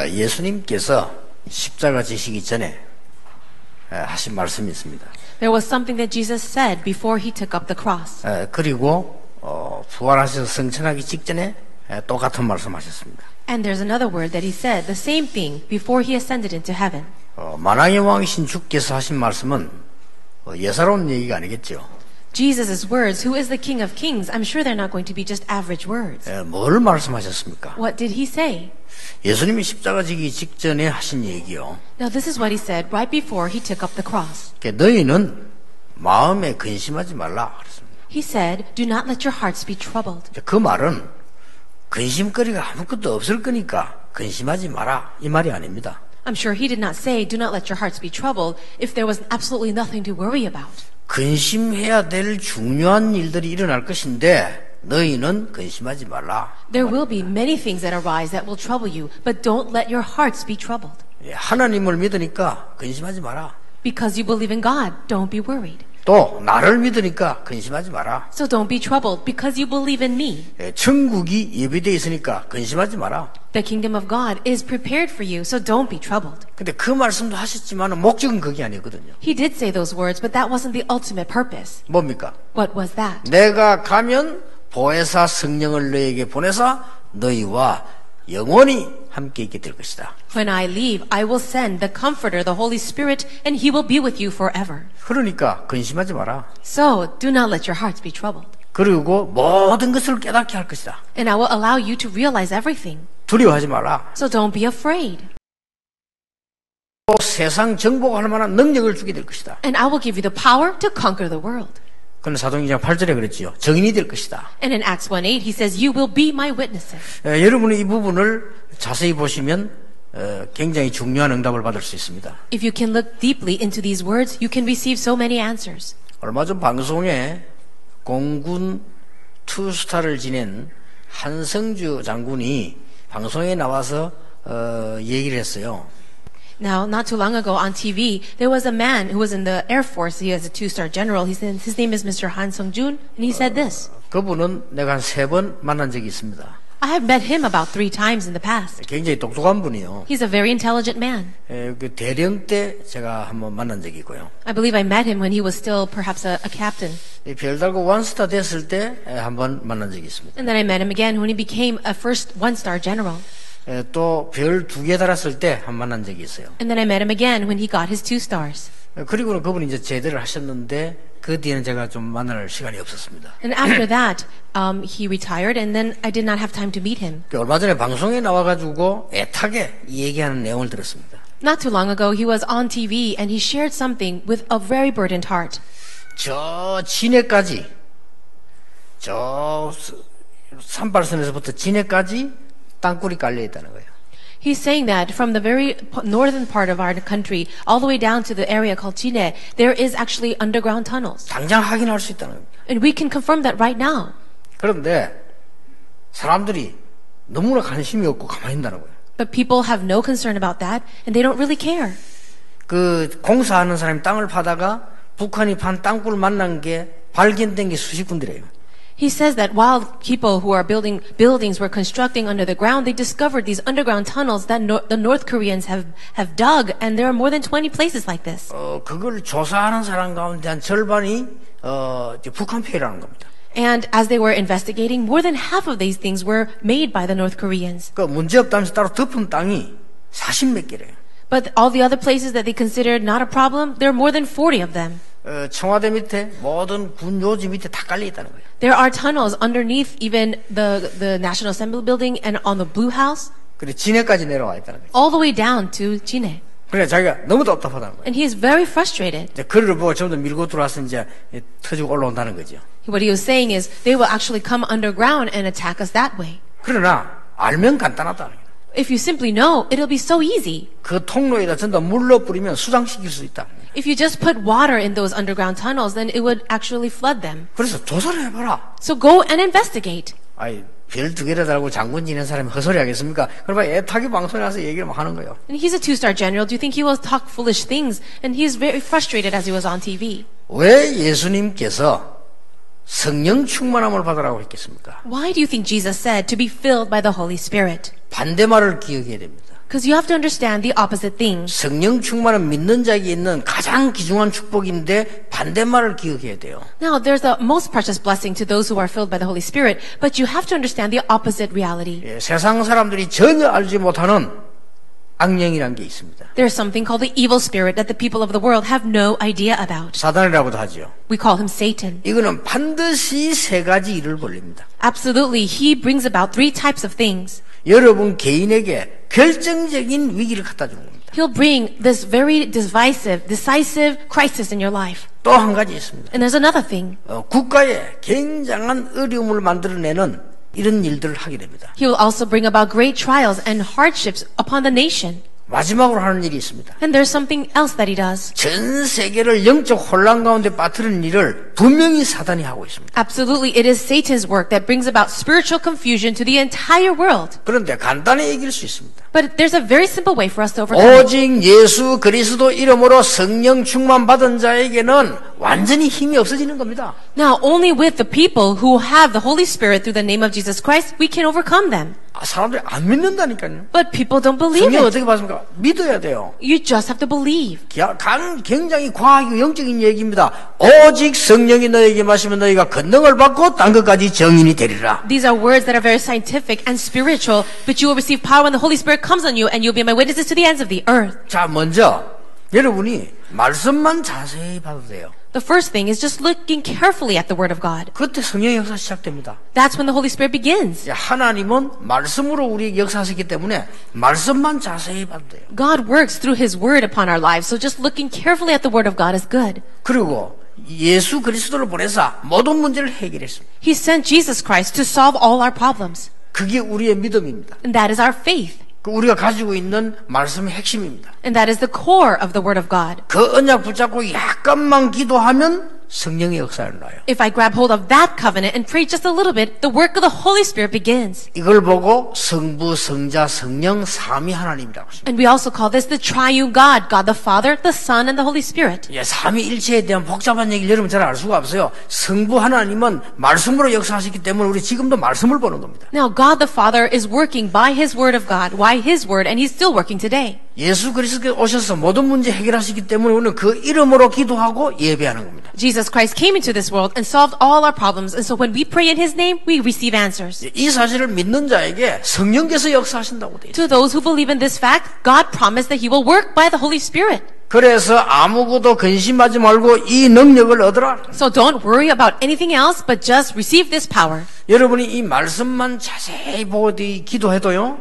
예수님께서 십자가 지시기 전에 하신 말씀이 있습니다. There was something that Jesus said before he took up the cross. 그리고 부활하셔서 승천하기 직전에 똑같은 말씀하셨습니다. And there's another word that he said, the same thing, before he ascended into heaven. 만왕의 왕이신 주께서 하신 말씀은 예사로운 얘기가 아니겠죠. Jesus' words, who is the King of Kings, I'm sure they're not going to be just average words. 뭘 말씀하셨습니까? What did he say? 예수님이 십자가 지기 직전에 하신 얘기요. Now this is what he said right before he took up the cross. 너희는 마음에 근심하지 말라 그랬습니다. He said, do not let your hearts be troubled. 그 말은 근심거리가 아무것도 없을 거니까 근심하지 마라 이 말이 아닙니다. I'm sure he did not say, do not let your hearts be troubled if there was absolutely nothing to worry about. 근심해야 될 중요한 일들이 일어날 것인데 너희는 근심하지 말라. There will be many things that arise that will trouble you, but don't let your hearts be troubled. 하나님을 믿으니까 근심하지 마라. Because you believe in God, don't be worried. 또 나를 믿으니까 근심하지 마라. So don't be troubled because you believe in me. 천국이 예비되어 있으니까 근심하지 마라. The kingdom of God is prepared for you, so don't be troubled. 근데 그 말씀도 하셨지만 목적은 그게 아니거든요. He did say those words, but that wasn't the ultimate purpose. 뭡니까? What was that? 내가 가면 보혜사 성령을 너에게 보내사 너희와 영원히 함께 있게 될 것이다. When I leave, I will send the Comforter, the Holy Spirit, and He will be with you forever. 그러니까 근심하지 마라. So do not let your hearts be troubled. 그리고 모든 것을 깨닫게 할 것이다. And I will allow you to realize everything. 두려워하지 마라. So don't be afraid. 또 세상 정복할 만한 능력을 주게 될 것이다. And I will give you the power to conquer the world. 그는 사도행전 8절에 그랬지요. 증인이 될 것이다. And in Acts 1:8, he says, you will be my witnesses. 여러분이 이 부분을 자세히 보시면 굉장히 중요한 응답을 받을 수 있습니다. If you can look deeply into these words, you can receive so many answers. 얼마 전 방송에 공군 투스타를 지낸 한성주 장군이 방송에 나와서 얘기를 했어요. Now, not too long ago on TV, there was a man who was in the Air Force. He was a 2-star general. His name is Mr. Han Sung-jun, and he said this. 그분은 내가 한 3번 만난 적이 있습니다. I have met him about 3 times in the past. 굉장히 똑똑한 분이요. He's a very intelligent man. 그 대령 때 제가 한번 만난 적이 있고요. I believe I met him when he was still perhaps a captain. 별 달고 원스타 됐을 때 한번 만난 적이 있습니다. And then I met him again when he became a first 1-star general. 또 별 2개 달았을 때 한 만난 적이 있어요. And then I met him again when he got his 2 stars. 그리고는 그분이 이제 제대를 하셨는데 그 뒤에는 제가 좀 만날 시간이 없었습니다. And after that, he retired, and then I did not have time to meet him. 얼마 전에 방송에 나와가지고 애타게 얘기하는 내용을 들었습니다. Not too long ago, he was on TV, and he shared something with a very burdened heart. 저 진해까지, 저 산발선에서부터 진해까지 땅굴이 깔려 있다는 거예요. He's saying that from the very northern part of our country all the way down to the area called Chine, there is actually underground tunnels. 당장 확인할 수 있다는 겁니다. And we can confirm that right now. 그런데 사람들이 너무나 관심이 없고 가만히 있다는 거예요. But people have no concern about that, and they don't really care. 그 공사하는 사람이 땅을 파다가 북한이 판 땅굴 만난 게 발견된 게 수십 군데래요. He says that while people who are building buildings were constructing under the ground, they discovered these underground tunnels that the North Koreans have dug, and there are more than 20 places like this. 그걸 조사하는 사람 가운데 한 절반이 북한 폐라는 겁니다. And as they were investigating, more than half of these things were made by the North Koreans. 그 문제 없다면서 따로 덮은 땅이 40몇 개래요. But all the other places that they considered not a problem, there are more than 40 of them. 청와대 밑에 모든 군 요지 밑에 다 깔려 있다는 거예요. There are tunnels underneath even the National Assembly building and on the Blue House. 그래 진해까지 내려와 있다는 거예요. All the way down to Chine. 그래 자기가 너무 답답하다는 거예요. And he is very frustrated. 이제 그를 보고 전부 다 밀고 들어와서 이제 터지고 올라온다는 거죠. What he was saying is they will actually come underground and attack us that way. 그러나 알면 간단하다는 거예요. If you simply know, it'll be so easy. 그 통로에다 전부 다 물로 뿌리면 수장시킬 수 있다. If you just put water in those underground tunnels, then it would actually flood them. 그래서 조사를 해봐라. So go and investigate. 아이 별 2개를 달고 장군 지낸 사람이 헛소리 하겠습니까? 그러면 애타게 방송에 나서 얘기를 막 하는 거예요. And he's a 2-star general. Do you think he will talk foolish things? And he's very frustrated as he was on TV. 왜 예수님께서 성령 충만함을 받으라고 했겠습니까? Why do you think Jesus said to be filled by the Holy Spirit? 반대말을 기억해야 됩니다. Because you have to understand the opposite things. 성령 충만은 믿는 자에게 있는 가장 귀중한 축복인데 반대말을 기억해야 돼요. Now, there's a most precious blessing to those who are filled by the Holy Spirit, but you have to understand the opposite reality. 예, 세상 사람들이 전혀 알지 못하는 악령이라는 게 있습니다. There's something called the evil spirit that the people of the world have no idea about. 사단이라고도 하죠. We call him Satan. 이거는 반드시 세 가지 일을 벌립니다. Absolutely, he brings about three types of things. 여러분 개인에게 결정적인 위기를 갖다 주는 겁니다. He'll bring this very decisive crisis in your life. 또 한 가지 있습니다. And there's another thing. 국가에 굉장한 어려움을 만들어내는 이런 일들을 하게 됩니다. He will also bring about great trials and hardships upon the nation. 마지막으로 하는 일이 있습니다. And there's something else that he does. 전 세계를 영적 혼란 가운데 빠뜨리는 일을 분명히 사단이 하고 있습니다. Absolutely, it is Satan's work that brings about spiritual confusion to the entire world. 그런데 간단히 이길 수 있습니다. But there's a very simple way for us to overcome it. 오직 예수 그리스도 이름으로 성령 충만 받은 자에게는 완전히 힘이 없어지는 겁니다. Now, only with the people who have the Holy Spirit through the name of Jesus Christ, we can overcome them. 사람들이 안 믿는다니까요. But people don't believe 성경 it. 어떻게 봤습니까? 믿어야 돼요. You just have to believe. 굉장히 과학이고 영적인 얘기입니다. 오직 성령이 너에게 마시면 너희가 권능을 받고 딴 것까지 정인이 되리라. These are words that are very scientific and spiritual, but you will receive power when the Holy Spirit comes on you, and you'll be my witnesses to the ends of the earth. 자, 먼저 여러분이 말씀만 자세히 봐도 돼요. The first thing is just looking carefully at the Word of God. 그때 성령의 역사 시작됩니다. That's when the Holy Spirit begins. 하나님은 말씀으로 우리에게 역사하시기 때문에 말씀만 자세히 봐도 돼요. God works through His Word upon our lives, so just looking carefully at the Word of God is good. 그리고 예수 그리스도를 보내사 모든 문제를 해결했습니다. He sent Jesus Christ to solve all our problems. 그게 우리의 믿음입니다. And that is our faith. 우리가 가지고 있는 말씀의 핵심입니다. And that is the core of the Word of God. 그 언약 붙잡고 약간만 기도하면 성령의 역사를 놔요. If I grab hold of that covenant and pray just a little bit, the work of the Holy Spirit begins. 이걸 보고 성부, 성자, 성령 삼위 하나님이라고 합니다. And we also call this the triune God, God the Father, the Son, and the Holy Spirit. 예, 삼위일체에 대한 복잡한 얘기를 여러분 잘 알 수가 없어요. 성부 하나님은 말씀으로 역사하셨기 때문에 우리 지금도 말씀을 보는 겁니다. Now, God the Father is working by His Word of God, by His Word, and He's still working today. 예수 그리스도께서 오셔서 모든 문제 해결하시기 때문에 우리는 그 이름으로 기도하고 예배하는 겁니다. Jesus Christ came into this world and solved all our problems, and so when we pray in His name, we receive answers. 이 사실을 믿는 자에게 성령께서 역사하신다고 돼 있어요. To those who believe in this fact, God promised that He will work by the Holy Spirit. 그래서 아무것도 근심하지 말고 이 능력을 얻으라. So don't worry about anything else, but just receive this power. 여러분이 이 말씀만 자세히 보고 기도해도요.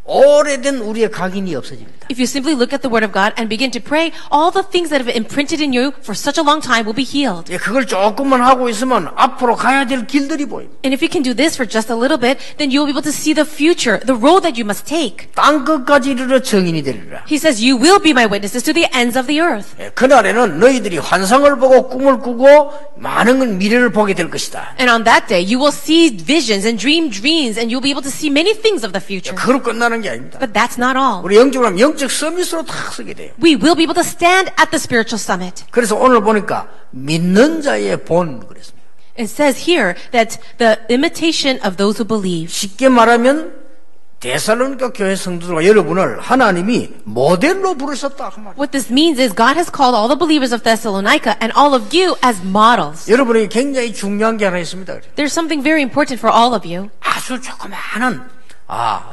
오래된 우리의 각인이 없어집니다. If you simply look at the Word of God and begin to pray, all the things that have been imprinted in you for such a long time will be healed. 예, 그걸 조금만 하고 있으면 앞으로 가야 될 길들이 보입니다. And if you can do this for just a little bit, then you will be able to see the future, the road that you must take. 땅 끝까지 이르러 정인이 되리라. He says, you will be my witnesses to the ends of the earth. 예, 그날에는 너희들이 환상을 보고 꿈을 꾸고 많은 미래를 보게 될 것이다. And on that day, you will see visions and dream dreams, and you'll be able to see many things of the future. 그로 끝나는 게 아닙니다. But that's not all. 우리 영적으로 하면 영적 서밋으로 다 서게 돼요. We will be able to stand at the spiritual summit. 그래서 오늘 보니까 믿는 자의 본 그랬습니다. It says here that the imitation of those who believe. 쉽게 말하면 데살로니가 교회 성도들과 여러분을 하나님이 모델로 부르셨다 그 말이에요. What this means is God has called all the believers of Thessalonica and all of you as models. 여러분에게 굉장히 중요한 게 하나 있습니다. There's something very important for all of you. 아주 조그마한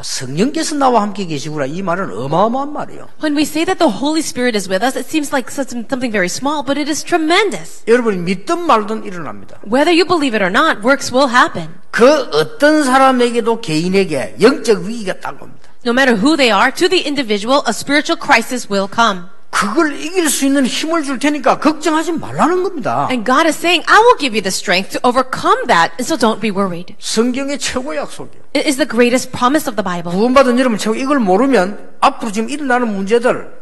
성령께서 나와 함께 계시구나. 이 말은 어마어마한 말이에요. When we say that the Holy Spirit is with us, it seems like something very small, but it is tremendous. 여러분이 믿든 말든 일어납니다. Whether you believe it or not, works will happen. 그 어떤 사람에게도 개인에게 영적 위기가 딱 옵니다. No matter who they are, to the individual, a spiritual crisis will come. 그걸 이길 수 있는 힘을 줄 테니까 걱정하지 말라는 겁니다. And God is saying, I will give you the strength to overcome that, and so don't be worried. 성경의 최고 약속이에요. It is the greatest promise of the Bible. 구원받은 여러분 최고 이걸 모르면 앞으로 지금 일어나는 문제들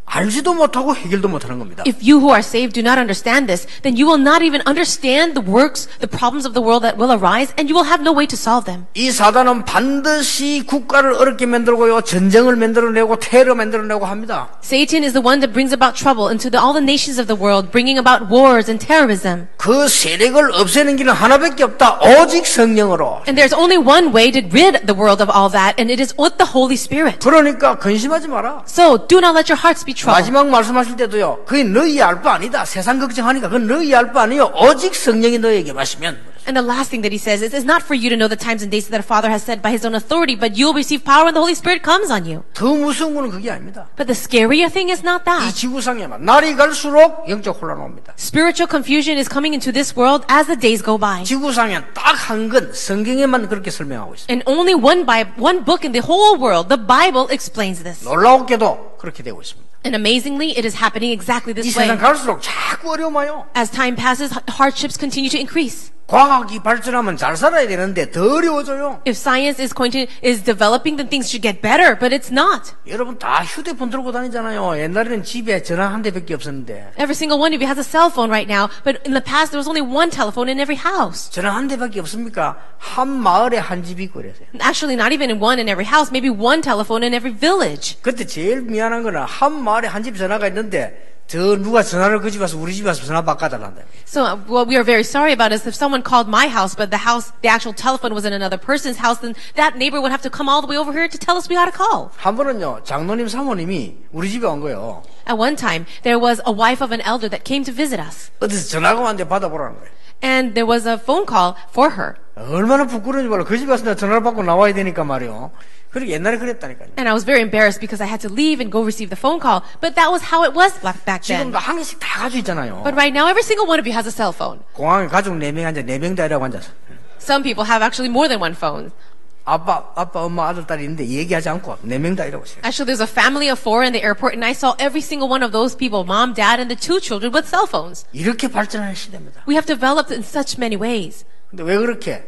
알지도 못하고 해결도 못하는 겁니다. If you who are saved do not understand this, then you will not even understand the works, the problems of the world that will arise, and you will have no way to solve them. 이 사단은 반드시 국가를 어렵게 만들고요, 전쟁을 만들어내고 테러 만들어내고 합니다. Satan is the one that brings about trouble into all the nations of the world, bringing about wars and terrorism. 그 세력을 없애는 길은 하나밖에 없다. 오직 성령으로. And there's only one way to rid the world of all that, and it is with the Holy Spirit. 그러니까 근심하지 마라. So do not let your hearts be troubled. 마지막 말씀하실 때도요. 그게 너희 알 바 아니다. 세상 걱정하니까 그건 너희 알 바 아니요. 오직 성령이 너에게 마시면. And the last thing that he says is, it's not for you to know the times and days that a Father has said by his own authority, but you'll receive power when the Holy Spirit comes on you. 더 무서운 거는 그게 아닙니다. But the scarier thing is not 이 that. 지구상에만 날이 갈수록 영적 혼란 옵니다. Spiritual confusion is coming into this world as the days go by. 지구상엔 딱 한 건 성경에만 그렇게 설명하고 있어요. And only one book in the whole world, the Bible, explains this. 놀라웠게도 그렇게 되고 있습니다. And amazingly, it is happening exactly 이 this way. 세상 갈수록 자꾸 어려움 와요. As time passes, hardships continue to increase. 과학이 발전하면 잘 살아야 되는데 더 어려워져요. If science is developing, then things should get better, but it's not. 여러분 다 휴대폰 들고 다니잖아요. 옛날에는 집에 전화 한 대밖에 없었는데. Every single one of you has a cell phone right now, but in the past there was only one telephone in every house. 전화 한 대밖에 없습니까? 한 마을에 한 집이 있고 그래서요. Actually, not even in one in every house, maybe one telephone in every village. 그때 제일 미안한 거는 한 마을에 한 집 전화가 있는데 저 누가 전화를 그 집 와서 우리 집 와서 전화 바꿔달란다. So what we are very sorry about is if someone called my house, but the actual telephone was in another person's house, then that neighbor would have to come all the way over here to tell us we got to call. 한 번은요, 장로님 사모님이 우리 집에 온 거예요. At one time, there was a wife of an elder that came to visit us. 어디서 전화가 왔는데 받아보라는 거예요. And there was a phone call for her. 얼마나 부끄러운지 몰라. 그 집에 와서 내가 전화를 받고 나와야 되니까 말이요. 그리고 옛날에 그랬다니까요. And I was very embarrassed because I had to leave and go receive the phone call. But that was how it was back then. 지금도 한 개씩 다 가지고 있잖아요. But right now, every single one of you has a cell phone. 공항에 가족 4명 앉아 4명 다 이라고 앉아서. Some people have actually more than one phone. 아빠, 엄마, 아들, 딸이 있는데 얘기하지 않고 4명 다 이라고 있어요. Actually, there's a family of 4 in the airport, and I saw every single one of those people, mom, dad, and the 2 children with cell phones. 이렇게 발전하는 시대입니다. We have developed in such many ways. 근데 왜 그렇게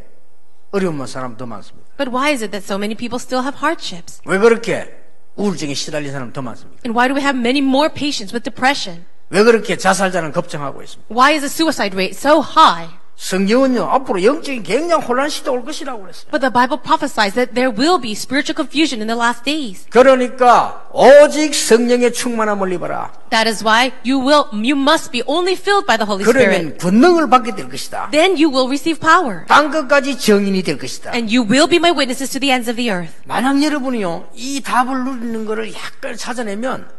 어려운 사람 더 많습니까? But why is it that so many people still have hardships? 왜 그렇게 우울증에 시달린 사람 더 많습니까? And why do we have many more patients with depression? 왜 그렇게 자살자는 급증하고 있습니까? Why is the suicide rate so high? 성경은요, 앞으로 영적인 굉장히 혼란 시대 올 것이라고 그랬어요. But the Bible prophesies that there will be spiritual confusion in the last days. 그러니까 오직 성령의 충만함을 입어라. That is why you must be only filled by the Holy Spirit. 그러면 권능을 받게 될 것이다. Then you will receive power. 땅 끝까지 증인이 될 것이다. And you will be my witnesses to the ends of the earth. 만약 여러분이요, 이 답을 누리는 것을 약간 찾아내면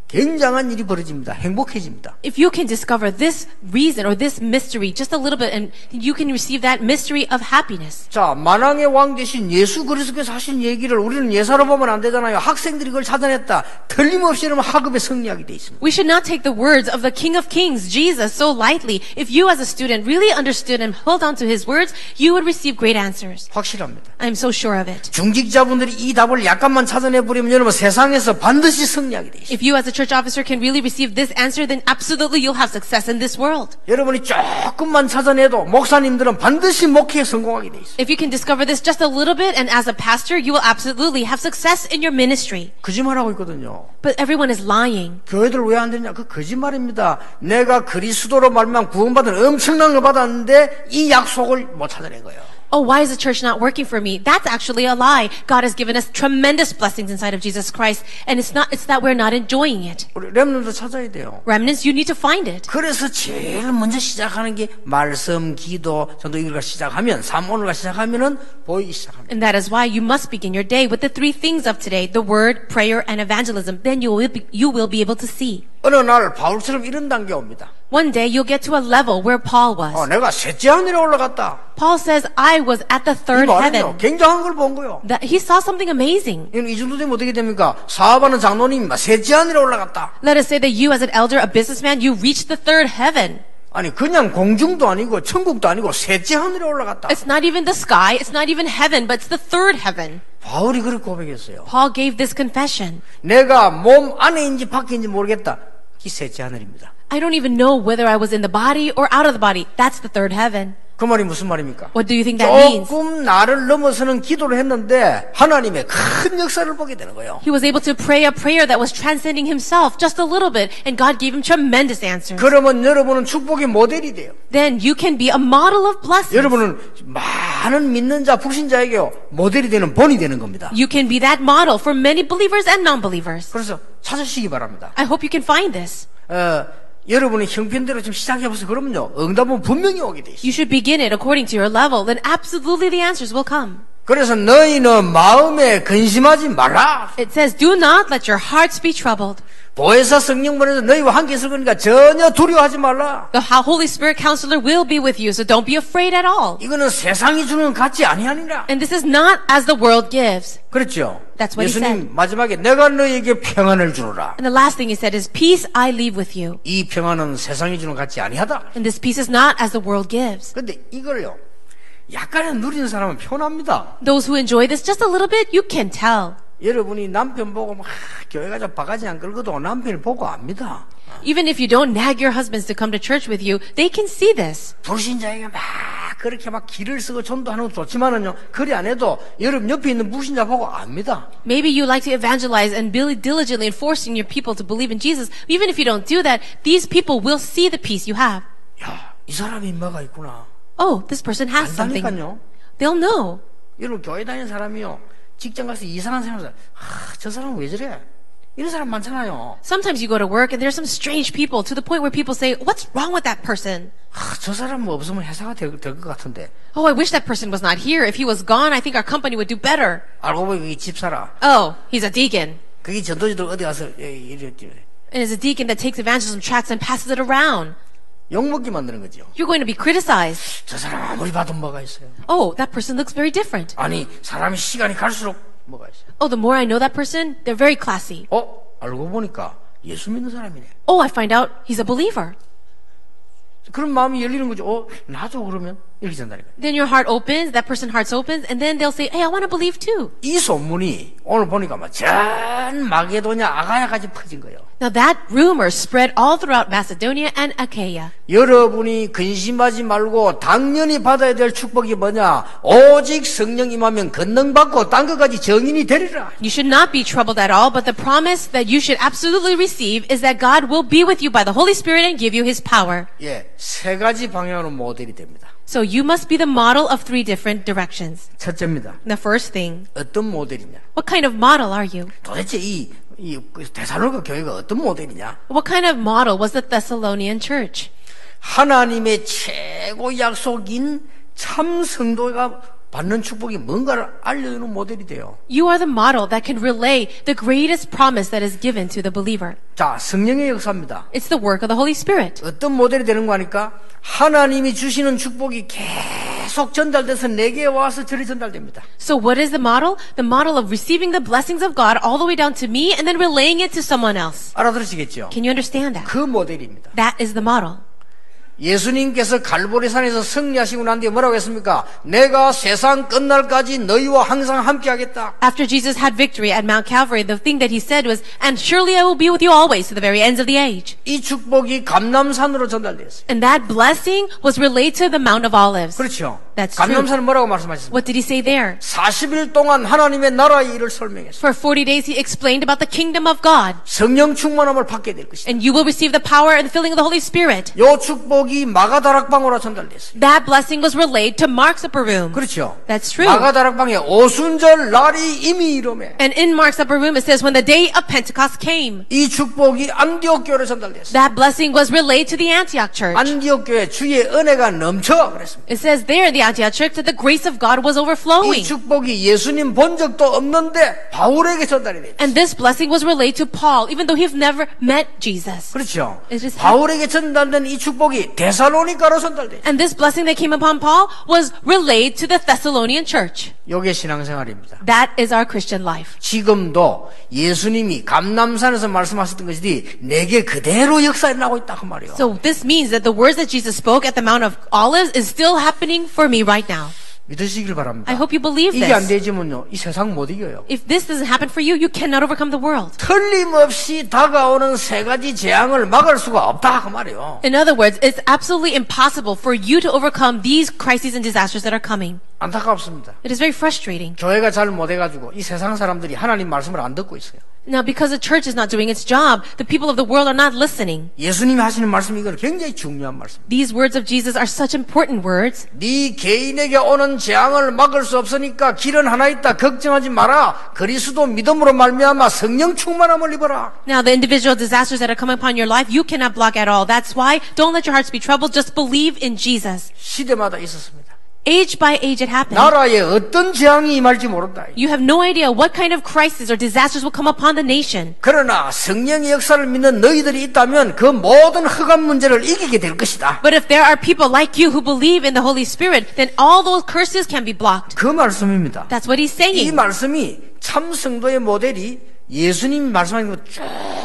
굉장한 일이 벌어집니다. 행복해집니다. If you can discover this reason or this mystery just a little bit, and you can receive that mystery of happiness. 자, 만왕의 왕 대신 예수 그리스도께서 하신 얘기를 우리는 예사로 보면 안 되잖아요. 학생들이 그걸 찾아냈다. 틀림없이 이러면 학업에 승리하게 돼 있습니다. We should not take the words of the King of Kings, Jesus, so lightly. If you as a student really understood and held on to his words, you would receive great answers. 확실합니다. I'm so sure of it. 중직자분들이 이 답을 약간만 찾아내버리면 여러분 세상에서 반드시 승리하게 돼 있습니다. If you as a church officer can really receive this answer, then absolutely you'll have success in this world. 여러분이 조금만 찾아내도 목사님들은 반드시 목회에 성공하게 돼 있어요. If you can discover this just a little bit, and as a pastor, you will absolutely have success in your ministry. 거짓말하고 있거든요. But everyone is lying. 교회들 왜 안 되냐? 그 거짓말입니다. 내가 그리스도로 말미암아 구원받은 엄청난 걸 받았는데 이 약속을 못 찾아낸 거예요. Oh, why is the church not working for me? That's actually a lie. God has given us tremendous blessings inside of Jesus Christ, and it's that we're not enjoying it. 우리 렘넌트 찾아야 돼요. Remnants, you need to find it. 그래서 제일 먼저 시작하는 게 말씀, 기도, 전도 이걸가 시작하면 오늘가 시작하면은 보이기 시작합니다. And that is why you must begin your day with the 3 things of today: the word, prayer, and evangelism. Then you will be able to see. 어느 날 바울처럼 이런 단계 옵니다. One day you'll get to a level where Paul was. 내가 셋째 하늘에 올라갔다. Paul says, I was at the 이 3rd 말은요, heaven. 굉장한 걸 본 거예요. That he saw something amazing. 이 정도 되면 어떻게 됩니까? 사업하는 장로님이 셋째 하늘에 올라갔다. Let us say that you as an elder, a businessman, you reached the 3rd heaven. 아니 그냥 공중도 아니고 천국도 아니고 셋째 하늘에 올라갔다. It's not even the sky, it's not even heaven, but it's the 3rd heaven. 바울이 그렇게 고백했어요. Paul gave this confession. 내가 몸 안에인지 밖에인지 모르겠다. 이 셋째 하늘입니다. I don't even know whether I was in the body or out of the body. That's the 3rd heaven. 그 말이 무슨 말입니까? What do you think that means? 조금 나를 넘어서는 기도를 했는데 하나님의 큰 역사를 보게 되는 거예요. He was able to pray a prayer that was transcending himself just a little bit, and God gave him tremendous answers. 그러면 여러분은 축복의 모델이 돼요. Then you can be a model of blessings. 여러분은 많은 믿는 자, 불신자에게 모델이 되는 본이 되는 겁니다. You can be that model for many believers and non-believers. 그래서 찾으시기 바랍니다. I hope you can find this. 여러분의 형편대로 좀 시작해보세요. 그러면요, 응답은 분명히 오게 돼 있어요. You should begin it according to your level. Then absolutely the answers will come. 그래서 너희는 마음에 근심하지 말라. It says, do not let your hearts be troubled. 보혜사 성령분에서 너희와 함께 있을 거니까 전혀 두려워하지 말라. The Holy Spirit counselor will be with you, so don't be afraid at all. 이거는 세상이 주는 것 같지 아니하니라. And this is not as the world gives. 그렇죠. That's what he 예수님 said. 마지막에 내가 너희에게 평안을 주노라. And the last thing he said is, peace I leave with you. 이 평안은 세상이 주는 것 같지 아니하다. And this peace is not as the world gives. 근데 이걸요, 약간은 누리는 사람은 편합니다. Those who enjoy this just a little bit, you can tell. 여러분이 남편 보고 막 교회 가서 바가지 안 끌고도 남편이 보고 압니다. Even if you don't nag your husbands to come to church with you, they can see this. 불신자에게 막 그렇게 막 길을 쓰고 전도하는 건 좋지만은요, 그리 안 해도 여러분 옆에 있는 불신자 보고 압니다. Maybe you like to evangelize and be diligently enforcing your people to believe in Jesus. Even if you don't do that, these people will see the peace you have. 야, 이 사람이 뭐가 있구나. Oh, this person has something. 안다니까요. They'll know. 여러분 교회 다니는 사람이요, 직장 가서 이상한 사람, 저 사람 왜 저래? 이런 사람 많잖아요. Sometimes you go to work and there's some strange people to the point where people say, what's wrong with that person? 저 사람 없으면 회사가 될 것 같은데. Oh, I wish that person was not here. If he was gone, I think our company would do better. 알고 보니 그게 집사라. Oh, he's a deacon. 그게 전도지들 어디 가서 이래 And it's a deacon that takes evangelism tracts and passes it around. 욕먹게 만드는 거죠. You're going to be criticized. 저 사람 아무리 봐도 뭐가 있어요. Oh, that person looks very different. 아니, 사람이 시간이 갈수록 뭐가 있어요. Oh, the more I know that person, they're very classy. 알고 보니까 예수 믿는 사람이네. Oh, I find out he's a believer. 그런 마음이 열리는 거죠. 나도 그러면 이렇게 된다니까. Then your heart opens, that person's heart opens, and then they'll say, hey, I want to believe too. 이 소문이 오늘 보니까 전 마게도냐 아가야까지 퍼진 거예요. Now that rumor spread all throughout Macedonia and Achaia. 여러분이 근심하지 말고 당연히 받아야 될 축복이 뭐냐? 오직 성령 임하면 권능받고 딴 것까지 정인이 되리라. You should not be troubled at all, but the promise that you should absolutely receive is that God will be with you by the Holy Spirit and give you His power. 예, 세 가지 방향으로 모델이 됩니다. So you must be the model of three different directions. 첫째입니다. The first thing, 어떤 모델이냐? what kind of model are you? 도대체 이 데살로니가 교회가 어떤 모델이냐? What kind of model was the Thessalonian church? 하나님의 최고 약속인 참 성도가 받는 축복이 뭔가를 알려주는 모델이 돼요. You are the model that can relay the greatest promise that is given to the believer. 자, 성령의 역사입니다. It's the work of the Holy Spirit. 어떤 모델이 되는 거 하니까 하나님이 주시는 축복이 계속 전달돼서 내게 와서 저리 전달됩니다. So what is the model? The model of receiving the blessings of God all the way down to me and then relaying it to someone else. 알아들으시겠죠? Can you understand that? 그 모델입니다. That is the model. 예수님께서 갈보리산에서 승리하시고 난 뒤에 뭐라고 했습니까? 내가 세상 끝날까지 너희와 항상 함께하겠다. After Jesus had victory at Mount Calvary, the thing that he said was, and surely I will be with you always to the very ends of the age. 이 축복이 감람산으로 전달되었어요. And that blessing was relayed to the Mount of Olives. 그렇죠. That's true. 감람산은 뭐라고 말씀하셨습니까? What did he say there? 40일 동안 하나님의 나라의 일을 설명했어요. For 40 days he explained about the kingdom of God. 성령 충만함을 받게 될 것이다. And you will receive the power and the filling of the Holy Spirit. 요 축복이 마가다락방으로 전달됐어요. That blessing was relayed to Mark's upper room. 그렇죠. That's true. 마가다락방에 오순절 날이 이미 이름에 And in Mark's upper room it says when the day of Pentecost came, 이 축복이 안디옥 교회로 전달됐어요. that blessing was relayed to the Antioch church. 안디옥 교회 주의 은혜가 넘쳐 그랬습니다. It says there in the Antioch church that the grace of God was 이 overflowing. 축복이 예수님 본 적도 없는데 바울에게 전달이 됐어요. And this blessing was relayed to Paul, even though he've never met Jesus. 그렇죠. It just 바울에게 전달된 이 축복이 데살로니가로 전달돼요. And this blessing that came upon Paul was relayed to the Thessalonian church. 이게 신앙생활입니다. That is our Christian life. 지금도 예수님이 감람산에서 말씀하셨던 것이 내게 그대로 역사에 나오고 있다 그 말이에요. So this means that the words that Jesus spoke at the Mount of Olives is still happening for me right now. 믿으시길 바랍니다. I hope you believe 이게 안 this. 되지면요, 이 세상 못 이겨요. If this doesn't happen for you, you cannot overcome the world. 틀림없이 다가오는 세 가지 재앙을 막을 수가 없다 그 말이에요. In other words, it's absolutely impossible for you to overcome these crises and disasters that are coming. 안타깝습니다. It is very frustrating. 교회가 잘 못해가지고 이 세상 사람들이 하나님 말씀을 안 듣고 있어요. Now, because the church is not doing its job, the people of the world are not listening. 예수님이 하시는 말씀이 이건 굉장히 중요한 말씀. These words of Jesus are such important words. 네 개인에게 오는 재앙을 막을 수 없으니까 길은 하나 있다. 걱정하지 마라. 그리스도 믿음으로 말미암아 성령 충만함을 입어라. Now, the individual disasters that are coming upon your life, you cannot block at all. That's why don't let your hearts be troubled. Just believe in Jesus. 시대마다 있었습니다. Age by age it happened. 나라에 어떤 재앙이 임할지 모른다. You have no idea what kind of crisis or disasters will come upon the nation. 그러나 성령의 역사를 믿는 너희들이 있다면 그 모든 흑암 문제를 이기게 될 것이다. But if there are people like you who believe in the Holy Spirit, then all those curses can be blocked. 그 말씀입니다. That's what he's 이 saying. 말씀이 참 성도의 모델이 예수님이 말씀하신 거 쭉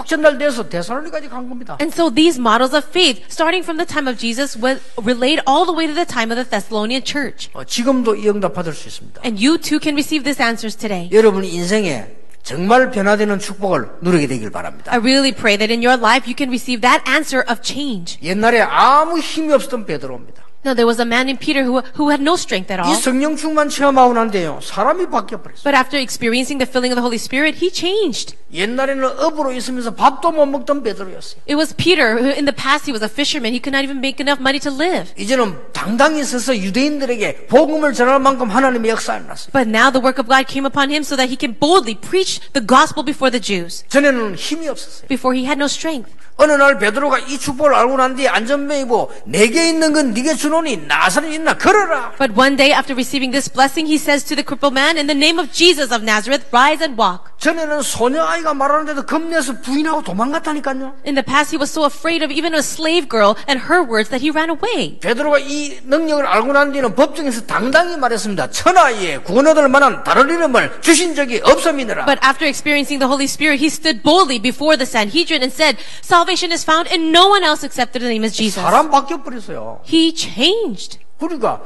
전달돼서 데살로니가까지 간 겁니다. And so these models of faith, starting from the time of Jesus, was relayed all the way to the time of the Thessalonian church. 지금도 이 응답 받을 수 있습니다. And you too can receive these answers today. 여러분 인생에 정말 변화되는 축복을 누리게 되길 바랍니다. I really pray that in your life you can receive that answer of change. 옛날에 아무 힘이 없었던 베드로입니다. Now there was a man in Peter who had no strength at all. 이 성령 충만 체험하고 난데요, 사람이 바뀌어버렸어요. But after experiencing the filling of the Holy Spirit, he changed. 옛날에는 업으로 있으면서 밥도 못 먹던 베드로였어요. It was Peter who in the past he was a fisherman. He could not even make enough money to live. 이제는 당당히 서서 유대인들에게 복음을 전할 만큼 하나님의 역사가 났어요. But now the work of God came upon him so that he can boldly preach the gospel before the Jews. 전에는 힘이 없었어요. Before he had no strength. 어느 날 베드로가 이 축복을 알고 난 뒤에 안전뱅이고 내게 있는 건 네게 주노니 나사렛 있나 걸어라. But one day after receiving this blessing, he says to the crippled man, in the name of Jesus of Nazareth, rise and walk. 전에는 소녀아이가 말하는데도 겁내서 부인하고 도망갔다니까요. In the past, he was so afraid of even a slave girl and her words that he ran away. 베드로가 이 능력을 알고 난 뒤에는 법정에서 당당히 말했습니다. 천하에 구원 얻을 만한 다른 이름을 주신 적이 없음이니라. But after experiencing the Holy Spirit, he stood boldly before the Sanhedrin and said, salvation is found in no one else except in the name of Jesus. 사람 바뀌어버렸어요. He changed. 그러니까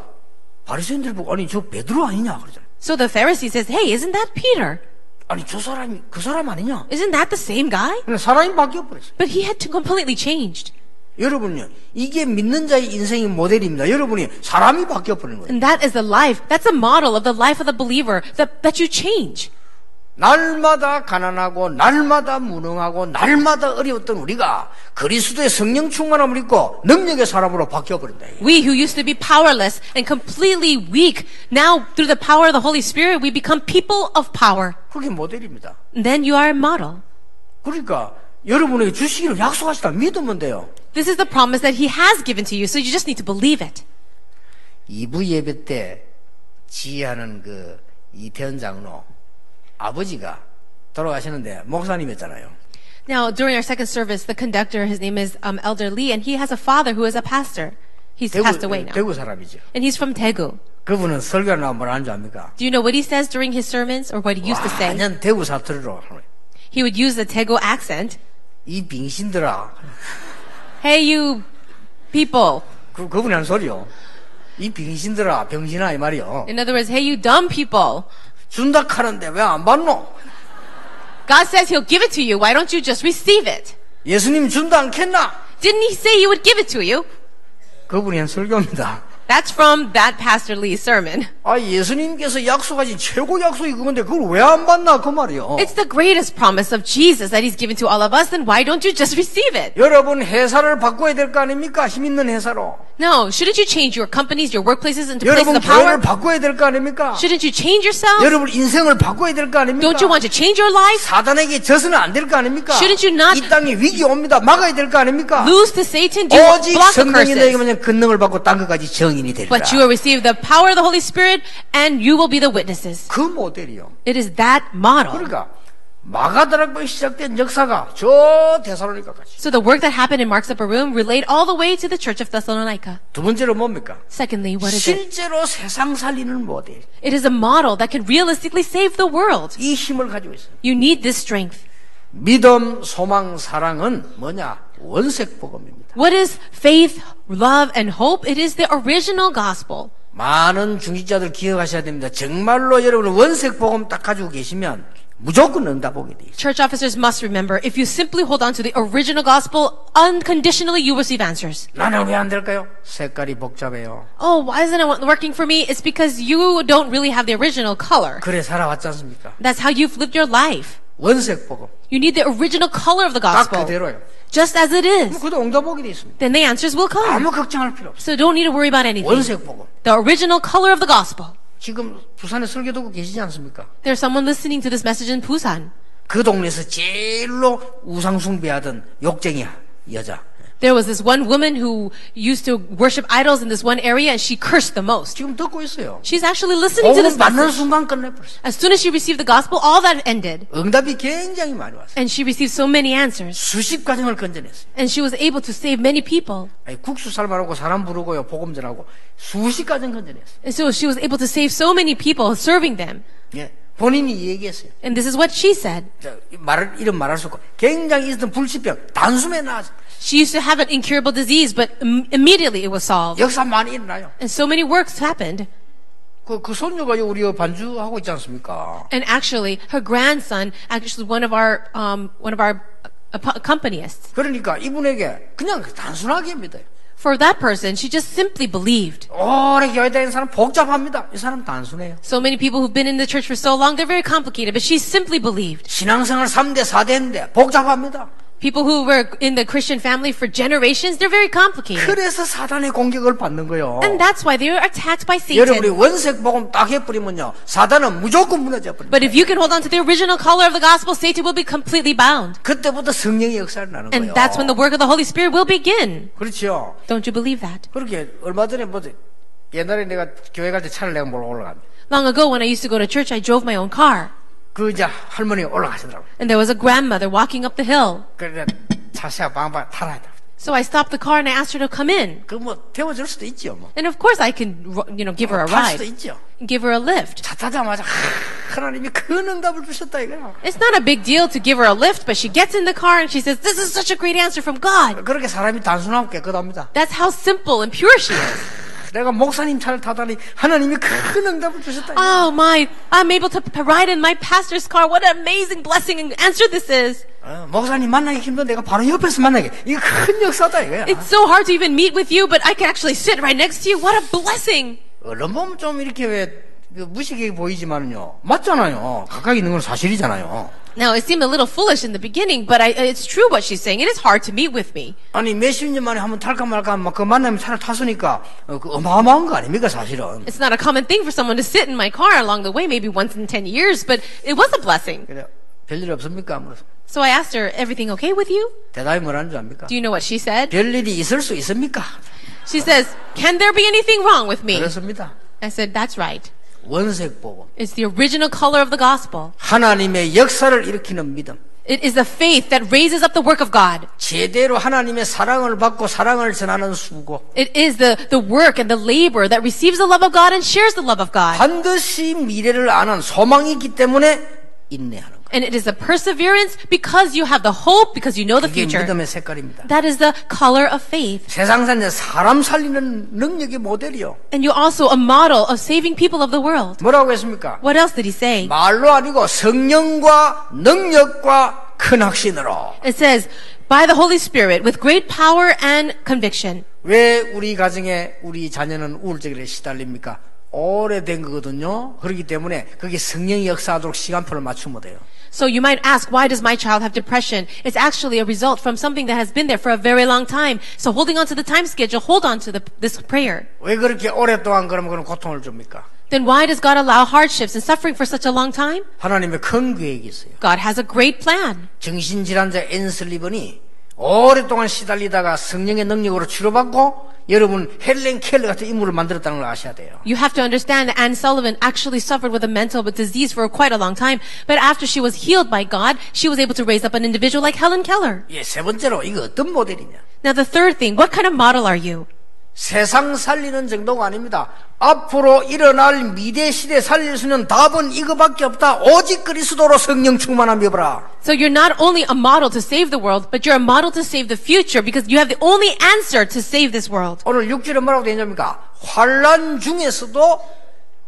바리새인들 보고 아니 저 베드로 아니냐 그러잖아요. So the Pharisee says, hey, isn't that Peter? 아니 저 사람이 그 사람 아니냐? Isn't that the same guy? 근데 사람이 바뀌어버렸어요. But he had to completely changed. 여러분요, 이게 믿는 자의 인생의 모델입니다. 여러분이 사람이 바뀌어버리는 거예요. And that is the life. That's a model of the life of the believer that you change. 날마다 가난하고 날마다 무능하고 날마다 어려웠던 우리가 그리스도의 성령 충만함을 입고 능력의 사람으로 바뀌어버린다. We who used to be powerless and completely weak, now through the power of the Holy Spirit, we become people of power. 그게 모델입니다. And then you are a model. 그러니까 여러분에게 주시기를 약속하시다 믿으면 돼요. This is the promise that He has given to you, so you just need to believe it. 2부 예배 때 지휘하는 그 이태원 장로 아버지가 돌아가시는데 목사님이었잖아요. Now, during our second service, the conductor, his name is Elder Lee, and he has a father who is a pastor. He's passed away now. 대구 사람이죠. And he's from Daegu. 그분은 설교를 나오면 뭐라는 줄 압니까? Do you know what he says during his sermons, or what he used to say? 완전 대구 사투리로. He would use the Daegu accent. 이 빙신들아. Hey, you people. 그분이 하는 소리요. 이 빙신들아, 병신아 이 말이요. In other words, hey, you dumb people. 준다 하는데 왜 안 받노? God says He'll give it to you. Why don't you just receive it? 예수님 준다 않겠나? Didn't He say He would give it to you? 그분이 한 설교입니다. That's from that Pastor Lee's sermon. 아, 예수님께서 약속하신 최고 약속이 그건데 그걸 왜 안 받나 그 말이요. It's the greatest promise of Jesus that He's given to all of us, then why don't you just receive it? 여러분 회사를 바꿔야 될 거 아닙니까? 힘 있는 회사로. No, shouldn't you change your companies, your workplaces into places 여러분 of power? 교회를 바꿔야 될 거 아닙니까? Shouldn't you change yourself? 여러분 인생을 바꿔야 될 거 아닙니까? Don't you want to change your life? 사단에게 져서는 안 될 거 아닙니까? Shouldn't you not- 이 땅에 위기 옵니다. 막아야 될 거 아닙니까? Lose to Satan? Do you 오직 block the 성령이 너에게 curses? 만약 권능을 받고 땅 끝까지 정인이 되리라. But you will receive the power of the Holy Spirit and you will be the witnesses. 그 모델이요. It is that model. 그러니까 마가다락방에 시작된 역사가 저 데살로니가까지. So the work that happened in Mark's upper room relayed all the way to the church of Thessalonica. 두 번째로 뭡니까? Secondly, what is it? 실제로 세상 살리는 모델. It is a model that can realistically save the world. 이 힘을 가지고 있어요. You need this strength. 믿음, 소망, 사랑은 뭐냐? 원색 복음입니다. What is faith, love, and hope? It is the original gospel. 많은 중직자들 기억하셔야 됩니다. 정말로 여러분 원색 복음 딱 가지고 계시면 무조건 응답하게 돼 있어요. Church officers must remember, if you simply hold on to the original gospel, unconditionally you will receive answers. 나는 왜 안 될까요? 색깔이 복잡해요. Oh, why isn't it working for me? It's because you don't really have the original color. 그래 살아왔지 않습니까? That's how you've lived your life. 원색 복음. You need the original color of the 딱 gospel. 그대로요. Just as it is. 그도 응답하게 돼 있습니다. Then the answers will come. 아무 걱정할 필요 없어요. So don't need to worry about anything. 원색 복음. The original color of the gospel. 지금 부산에 설교 듣고 계시지 않습니까? There's someone listening to this message in Busan. 그 동네에서 제일로 우상 숭배하던 욕쟁이 여자. There was this one woman who used to worship idols in this one area, and she cursed the most. 지금 듣고 있어요. She's actually listening to 복음 this 받는 message. 순간 끝내버렸어요. As soon as she received the gospel, all that ended. 응답이 굉장히 많이 왔어요. And she received so many answers. 수십 가정을 건져냈어요. And she was able to save many people. 아니, 국수 삶아놓고 사람 부르고요, 복음 전하고 수십 가정 건져냈어요. And so she was able to save so many people, serving them. 예, 본인이 얘기했어요. And this is what she said. 이름 말할 수 없고 굉장히 있었던 불치병 단숨에 나았어요. She used to have an incurable disease, but immediately it was solved. 역사 많이 일어나요. And so many works happened. 그 손녀가 우리 반주하고 있지 않습니까? And actually, her grandson, actually one of our accompanists. 그러니까 이분에게 그냥 단순하게 믿어요. For that person, she just simply believed. 오래 교회 다니는 사람 복잡합니다. 이 사람 단순해요. So many people who've been in the church for so long, they're very complicated, but she simply believed. 신앙생활 3대 4대인데 복잡합니다. People who were in the Christian family for generations, they're very complicated. 그래서 사단의 공격을 받는 거예요. And that's why they were attacked by 여러분이 Satan. 원색 복음 딱 해버리면요, 사단은 무조건 무너져 버립니다. But if you can hold on to the original color of the gospel, Satan will be completely bound. 그때부터 성령의 역사를 나는 And 거예요. that's when the work of the Holy Spirit will begin. 그렇죠. Don't you believe that? 그렇게 얼마 전에 옛날에 내가 교회 갈 때 차를 내가 몰고 올라갑니다. Long ago, when I used to go to church, I drove my own car. 그 이제 할머니 올라가시더라고요. And there was a grandmother walking up the hill. 그래서 차시야 방방 타라. So I stopped the car and I asked her to come in. 그 태워줄 수도 있죠. And of course I can, give her a 탈 수도 ride. 있죠. And give her a lift. 차 타자마자 하나님이 큰 응답을 주셨다 이거야. It's not a big deal to give her a lift, but she gets in the car and she says, "This is such a great answer from God." 그렇게 사람이 단순하고 깨끗합니다. That's how simple and pure she is. 내가 목사님 차를 타다니 하나님이 큰 응답을 주셨다. Oh my, I'm able to ride in my pastor's car. What an amazing blessing and answer this is. 목사님 만나기 힘든 내가 바로 옆에서 만나게. 이거 큰 역사다 이거야. It's so hard to even meet with you, but I can actually sit right next to you. What a blessing. 얼른 보면 좀 이렇게 무식하게 보이지만요. 맞잖아요. 가까이 있는 건 사실이잖아요. Now, it seemed a little foolish in the beginning, but it's true what she's saying. It is hard to meet with me. 아니 몇십 년 만에 한번 탈까 말까 막 그 만나면 차를 탔으니까 그 어마어마한 거 아닙니까 사실은. It's not a common thing for someone to sit in my car along the way, maybe once in 10 years, but it was a blessing. 그래 별일 없습니까? 아무래도. So I asked her, "Everything okay with you?" 대답이 뭐라는 줄 압니까? Do you know what she said? 별일이 있을 수 있습니까? She says, "Can there be anything wrong with me?" 그렇습니다. I said, "That's right. 원색 복음. It's the original color of the gospel. 하나님의 역사를 일으키는 믿음. It is the faith that raises up the work of God. 제대로 하나님의 사랑을 받고 사랑을 전하는 수고. It is the work and the labor that receives the love of God and shares the love of God. 반드시 미래를 아는 소망이 있기 때문에 인내하는 것. And it is a perseverance because you have the hope, because you know the 그게 future. 믿음의 색깔입니다. That is the color of faith. 세상 사는 사람 살리는 능력의 모델이요. And you're also a model of saving people of the world. 뭐라고 했습니까? What else did he say? 말로 아니고 성령과 능력과 큰 확신으로. It says, by the Holy Spirit, with great power and conviction. 왜 우리 가정에 우리 자녀는 우울증에 시달립니까? 오래된 거거든요. 그렇기 때문에 그게 성령이 역사하도록 시간표를 맞추면 돼요. So you might ask, why does my child have depression? It's actually a result from something that has been there for a very long time. So holding on to the time schedule, hold on to this prayer. 왜 그렇게 오랫동안 그런 고통을 줍니까? Then why does God allow hardships and suffering for such a long time? 하나님의 큰 계획이 있어요. God has a great plan. 정신질환자 앤슬리번이 오랫동안 시달리다가 성령의 능력으로 치료받고 여러분 헬렌 켈러 같은 인물을 만들었다는 걸 아셔야 돼요. You have to understand that Anne Sullivan actually suffered with a mental disease for quite a long time. But after she was healed by God, she was able to raise up an individual like Helen Keller. 예, 세 번째로 이거 어떤 모델이냐? Now the third thing, what kind of model are you? 세상 살리는 정도가 아닙니다. 앞으로 일어날 미래 시대 살릴 수 있는 답은 이거밖에 없다. 오직 그리스도로 성령 충만함 입어라. So you're not only a model to save the world, but you're a model to save the future because you have the only answer to save this world. 오늘 6절에 뭐라고 되어 있습니까? 환난 중에서도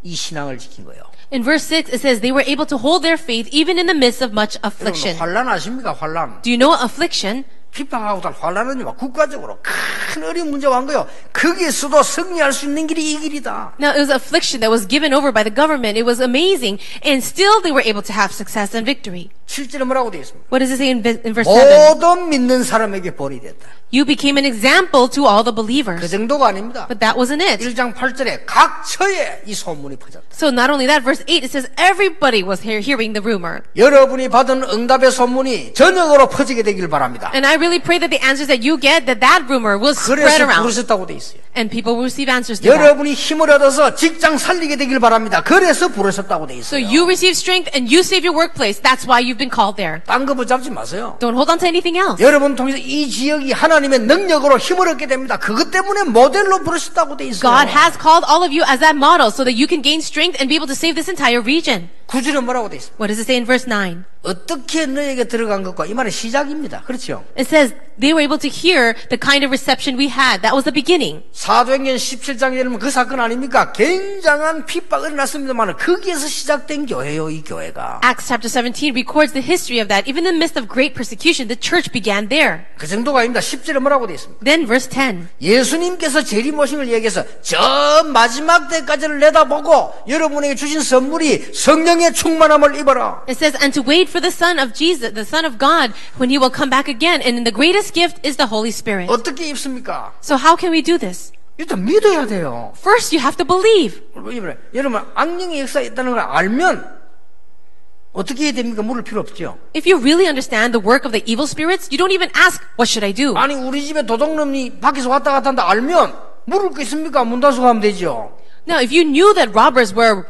이 신앙을 지킨 거예요. In verse 6, it says they were able to hold their faith even in the midst of much 여러분, affliction. 환란 아십니까? 환란. Do you know what affliction? 핍박하고 다 환란은요, 국가적으로 큰 어려운 문제가 온 거예요. 거기에서도 승리할 수 있는 길이 이 길이다. Now, it was affliction that was given over by the government. It was amazing. And still they were able to have success and victory. 실제로 뭐라고 되어 있습니까? What does it say in verse 7? 모든 믿는 사람에게 벌이 됐다. You became an example to all the 그 believers. 정도가 아닙니다. But that wasn't it. 1장 8절에 각 처에 이 소문이 퍼졌다. So not only that, verse 8, it says everybody was hearing the rumor. 여러분이 받은 응답의 소문이 전역으로 퍼지게 되길 바랍니다. And I really pray that the answers that you get, that rumor will spread 그래서 around. 부르셨다고 돼 있어요. And people will receive answers to that. 여러분이 힘을 얻어서 직장 살리게 되길 바랍니다. 그래서 부르셨다고 돼 So 있어요. you receive strength and you save your workplace. That's why you've been called there. 딴 거 붙잡지 마세요. Don't hold on to anything else. 여러분 통해서 이 지역이 하나님의 능력으로 힘을 얻게 됩니다. 그것 때문에 모델로 부르셨다고 돼 있어요. God has called all of you as that model so that you can gain strength and be able to save this entire region. 구절은 뭐라고 돼 있습니까? What does it say in verse 9? 어떻게 너에게 들어간 것과 이 말은 시작입니다. 그렇죠? It says they were able to hear the kind of reception we had. That was the beginning. 사도행전 17장에 보면 그 사건 아닙니까? 굉장한 핍박이 일어났습니다만 거기에서 시작된 교회요, 이 교회가. Acts chapter 17 records the history of that. Even in the midst of great persecution, the church began there. 그 정도가 아닙니다. 10절에 뭐라고 돼 있습니까? Then verse 10. 예수님께서 재림오심을 얘기해서 저 마지막 때까지를 내다보고 여러분에게 주신 선물이 성령의 충만함을 입어라. It says, and to wait for the Son of Jesus, the Son of God, when He will come back again. And the greatest gift is the Holy Spirit. 어떻게 입습니까? So how can we do this? 일단 믿어야 돼요. First, you have to believe. 여러분 악령의 역사에 있다는 걸 알면 어떻게 해야 됩니까? 물을 필요 없죠. If you really understand the work of the evil spirits, you don't even ask, what should I do? 아니 우리 집에 도둑놈이 밖에서 왔다 갔다 한다 알면 물을 거 있습니까? 문 닫고 가면 되죠. Now, if you knew that robbers were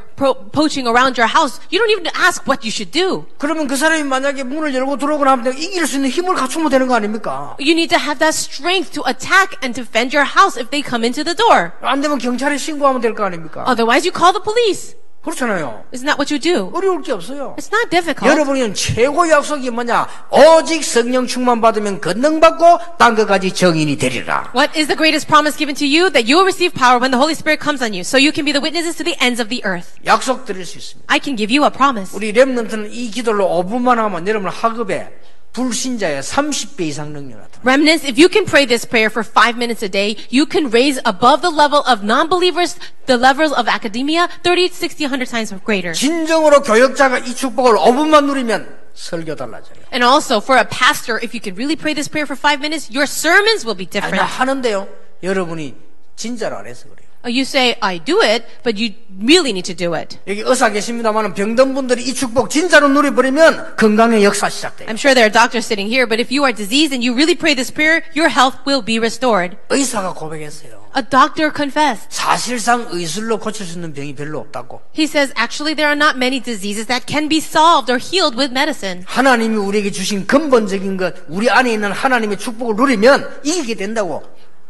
poaching around your house, you don't even ask what you should do. 그러면 그 사람이 만약에 문을 열고 들어오거나 하면 이길 수 있는 힘을 갖추면 되는 거 아닙니까? You need to have that strength to attack and defend your house if they come into the door. 안 되면 경찰에 신고하면 될 거 아닙니까? Otherwise, you call the police. 그렇잖아요. Isn't that what you do? 어려울 게 없어요. It's not difficult. 여러분은 최고의 약속이 뭐냐? 오직 성령 충만 받으면 권능받고 딴 것까지 정인이 되리라. What is the greatest promise given to you? That you will receive power when the Holy Spirit comes on you, so you can be the witnesses to the ends of the earth. 약속 드릴 수 있습니다. I can give you a promise. 우리 렘넌트는 이 기도로 5분만 하면 여러분 학업에 불신자의 30배 이상 능력 나타납니다. Remnants, if you can pray this prayer for 5 minutes a day, you can raise above the level of non-believers, the levels of academia, 30, 60, 100 times greater. 진정으로 교역자가 이 축복을 5분만 누리면 설교 달라져요. And also, for a pastor, if you can really pray this prayer for 5 minutes, your sermons will be 아니, 나 different. 하는데요. 여러분이 진짜로 안 해서 그래요. You say, I do it, but you really need to do it. 여기 의사 계십니다만 병든 분들이 이 축복 진짜로 누려버리면 건강의 역사 시작돼요. I'm sure there are doctors sitting here, but if you are diseased and you really pray this prayer, your health will be restored. 의사가 고백했어요. A doctor confessed. 사실상 의술로 고칠 수 있는 병이 별로 없다고. He says, actually, there are not many diseases that can be solved or healed with medicine. 하나님이 우리에게 주신 근본적인 것, 우리 안에 있는 하나님의 축복을 누리면 이기게 된다고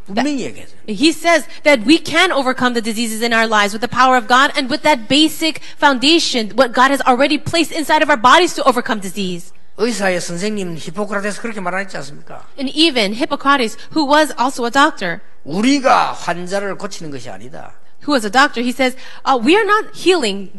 분명히 얘기했어요. He says that we can overcome the diseases in our lives with the power of God and with that basic foundation, what God has already placed inside of our bodies to overcome disease. 의사의 선생님 히포크라테스 그렇게 말하지 않습니까? And even Hippocrates, who was also a doctor, 우리가 환자를 고치는 것이 아니다. who was a doctor, he says, we are not healing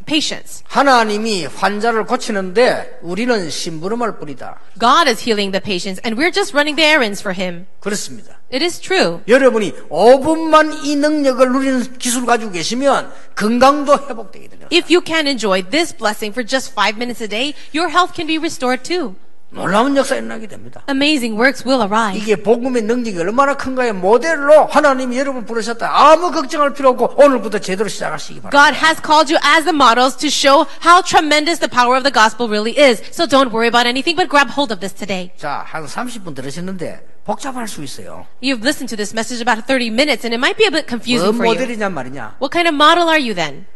patients. 하나님이 환자를 고치는데 우리는 심부름할 뿐이다. God is healing the patients, and we're just running the errands for him. 그렇습니다. It is true. 여러분이 5분만 이 능력을 누리는 기술을 가지고 계시면 건강도 회복되게 됩니다. If you can enjoy this blessing for just 5 minutes a day, your health can be restored too. 놀라운 역사 일어나게 됩니다. Amazing works will arise. 이게 복음의 능력이 얼마나 큰가의 모델로 하나님이 여러분 부르셨다. 아무 걱정할 필요 없고 오늘부터 제대로 시작하시기 바랍니다. God has called you as the models to show how tremendous the power of the gospel really is. So don't worry about anything, but grab hold of this today. 자, 한 30분 들으셨는데 복잡할 수 있어요. You've listened to this message about 30 minutes, and it might be a bit confusing 뭔 for you. 모델이냔 말이냐. What kind of model are you then?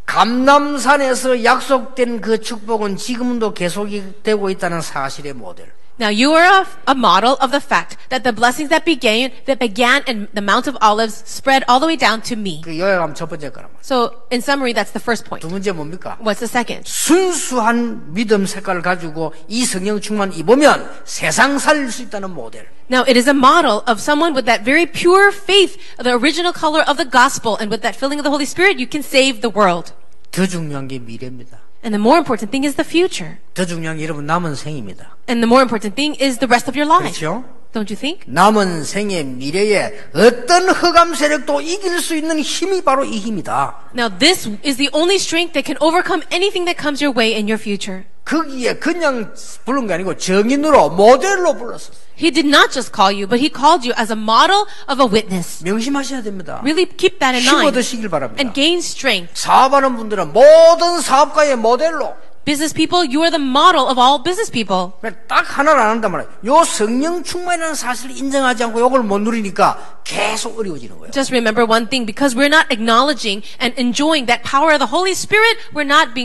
감남산에서 약속된 그 축복은 지금도 계속이 되고 있다는 사실의 모델. Now you are a model of the fact that the blessings that began in the Mount of Olives spread all the way down to me. 그 요약하면 첫 번째 거란 말이에요. So in summary, that's the first point. 두 번째 뭡니까? What's the second? 순수한 믿음 색깔을 가지고 이 성령 충만 입으면 세상 살릴 수 있다는 모델. Now it is a model of someone with that very pure faith, the original color of the gospel, and with that filling of the Holy Spirit, you can save the world. 더 중요한 게 미래입니다. And the more important thing is the future. 더 중요한 게 여러분 남은 생입니다. And the more important thing is the rest of your life. 그렇죠? Don't you think? 남은 생의 미래에 어떤 흑암 세력도 이길 수 있는 힘이 바로 이 힘이다. Now this is the only strength that can overcome anything that comes your way in your future. 거기에 그냥 부른 게 아니고 정인으로 모델로 불렀었어요. He did not just call you, but he called you as a model of a witness. 명심하셔야 됩니다. Really keep that in 힘 mind 얻으시길 바랍니다. and gain strength. 사업하는 분들은 모든 사업가의 모델로 Business people, you are the model of all business people. 딱 하나를 안 한단 말이에요. 요 성령 충만이라는 사실을 인정하지 않고 요걸 못 누리니까 계속 어려워지는 거예요. Just remember one thing, because we're not acknowledging and enjoying that power of the Holy Spirit, we're not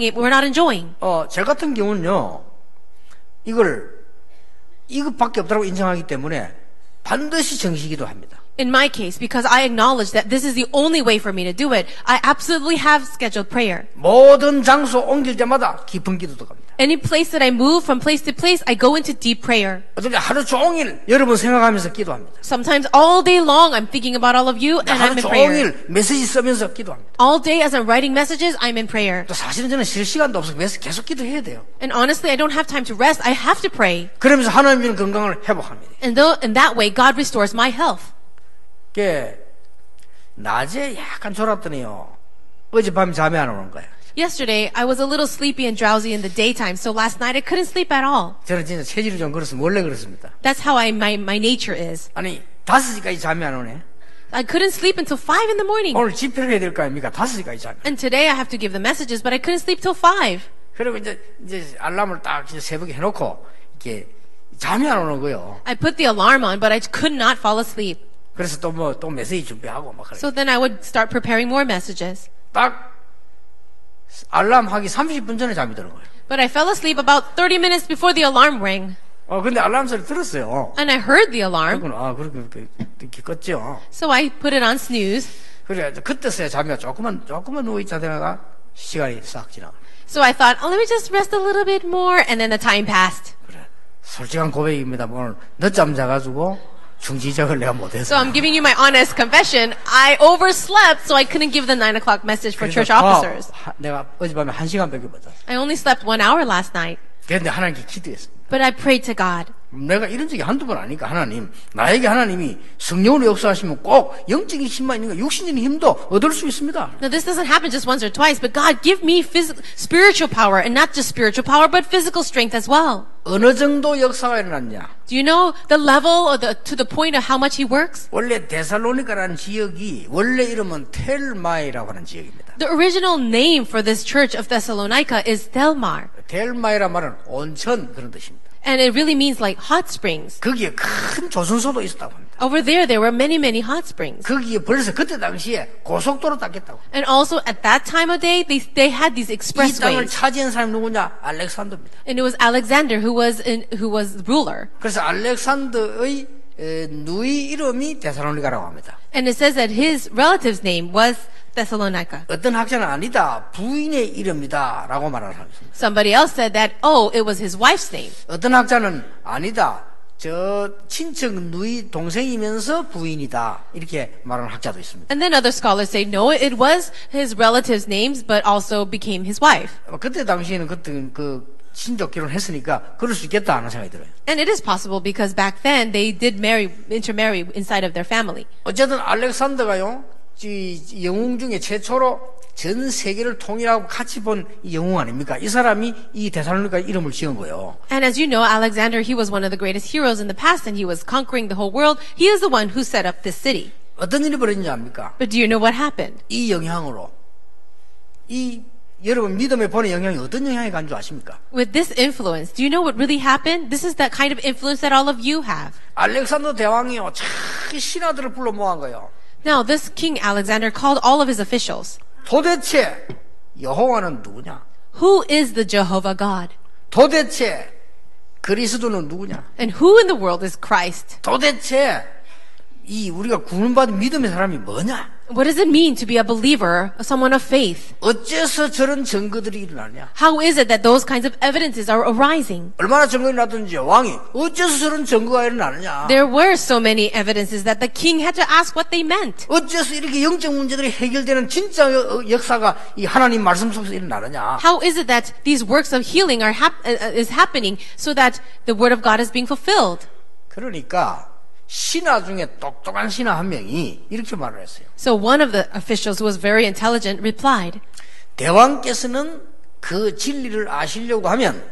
enjoying. 제 같은 경우는요, 이것밖에 없다고 인정하기 때문에 반드시 정식기도 합니다. In my case, because I acknowledge that this is the only way for me to do it, I absolutely have scheduled prayer. 모든 장소 옮길 때마다 깊은 기도도 갑니다. Any place that I move from place to place, I go into deep prayer. 어떨 때 하루 종일 여러분 생각하면서 기도합니다. Sometimes all day long, I'm thinking about all of you and I'm 하루 in prayer. 종일 메시지 쓰면서 기도합니다. All day as I'm writing messages, I'm in prayer. 또 사실은 저는 쉴 시간도 없어서 계속 기도해야 돼요. And honestly, I don't have time to rest. I have to pray. 그러면서 하나님 주는 건강을 회복합니다. And in that way, God restores my health. 낮에 약간 졸았더니요, 어젯밤에 잠이 안 오는 거예요. Yesterday, I was a little sleepy and drowsy in the daytime, so last night I couldn't sleep at all. 저는 진짜 체질이 좀 그렇습니다. 원래 그렇습니다. That's how my nature is. 아니 5시까지 잠이 안 오네. I couldn't sleep until 5 in the morning. 오늘 집회를 해야 될 거 아닙니까? 5시까지 잠이. And today I have to give the messages, but I couldn't sleep till 5. 그리고 이제 알람을 딱 새벽에 해놓고 이렇게 잠이 안 오는 거예요. I put the alarm on, but I could not fall asleep. 그래서 또 메시지 준비하고 막 그래. So then I would start preparing more messages. 딱 알람 하기 30분 전에 잠이 드는 거예요. But I fell asleep about 30 minutes before the alarm rang. 근데 알람 소리 들었어요. And I heard the alarm. 그렇게 껐죠. So I put it on snooze. 그래, 그때서야 잠이 조금만 누워있자 되다가 시간이 싹 지나가. So I thought, let me just rest a little bit more. And then the time passed. 그래, 솔직한 고백입니다. 오늘 늦잠 자가지고 중지적을 내가 못했어. So I'm giving you my honest confession. I overslept, so I couldn't give the 9 o'clock message for church officers. 내가 어젯밤에 1시간밖에 못 잤어. I only slept 1 hour last night. 그런데 하나님께 기도했습니다. But I prayed to God. 내가 이런 적이 한두 번 아니니까 나에게 하나님이 성령으로 역사하시면 꼭 영적인 힘만 있는 거 육신적인 힘도 얻을 수 있습니다. Now this doesn't happen just once or twice, but God give me spiritual power, and not just spiritual power, but physical strength as well. 어느 정도 역사가 일어났냐? Do you know the level or to the point of how much He works? 원래 데살로니가라는 지역이 원래 이름은 텔마이라고 하는 지역입니다. The original name for this church of Thessalonica is Delmar, 텔마이란 말은 온천 그런 뜻입니다. and it really means like hot springs. 거기에 큰 조선소도 있었다고 합니다. Over there were many hot springs. 거기에 벌써 그때 당시에 고속도로 닦겠다고. And also at that time of day, they had these 이 땅을 expressways. 차지한 사람이 누구냐? 알렉산더입니다. And it was Alexander who was ruler. 그래서 알렉산더의 누이 이름이 데살로니가라고 합니다. And it says that his relative's name was Thessalonica. 어떤 학자는 아니다, 부인의 이름이다 라고 말하는 사람이 있습니다. Somebody else said that, it was his wife's name. 어떤 학자는 아니다, 저 친척 누이 동생이면서 부인이다 이렇게 말하는 학자도 있습니다. And then other scholars say, no, it was his relatives' names, but also became his wife. 그때 당시에는 그때 친족 결혼했으니까 그럴 수 있겠다 하는 생각이 들어요. And it is possible because back then they did intermarry inside of their family. 어쨌든 알렉산더가요, 이 영웅 중에 최초로 전 세계를 통일하고 같이 본 영웅 아닙니까? 이 사람이 이 데살로니가 이름을 지은 거예요. And as you know, Alexander, he was one of the greatest heroes in the past, and he was conquering the whole world. He is the one who set up this city. 어떤 일이 벌어진지 압니까? But do you know what happened? 이 영향으로 여러분 믿음에 보는 영향이 어떤 영향이 간 줄 아십니까? With this influence, do you know what really happened? This is that kind of influence that all of you have. 알렉산더 대왕이요, 참 신하들을 불러 모은 거예요. Now, this King Alexander called all of his officials. 도대체 여호와는 누구냐? Who is the Jehovah God? 도대체 그리스도는 누구냐? And who in the world is Christ? 도대체 우리가 구원받은 믿음의 사람이 뭐냐? What does it mean to be a believer, someone of faith? 어째서 저런 증거들이 일어나냐? How is it that those kinds of evidences are arising? 얼마나 증거가 났든지 왕이 어째서 저런 증거가 일어나느냐? There were so many evidences that the king had to ask what they meant. 어째서 이렇게 영적 문제들이 해결되는 진짜 역사가 이 하나님 말씀 속에서 일어나느냐? How is it that these works of healing are is happening so that the word of God is being fulfilled? 그러니까 신하 중에 똑똑한 신하 한 명이 이렇게 말을 했어요. So one of the officials who was very intelligent replied, 대왕께서는 그 진리를 아시려고 하면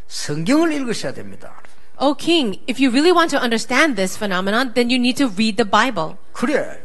성경을 읽으셔야 됩니다. "O king, if you really want to understand this phenomenon, then you need to read the Bible." 그래.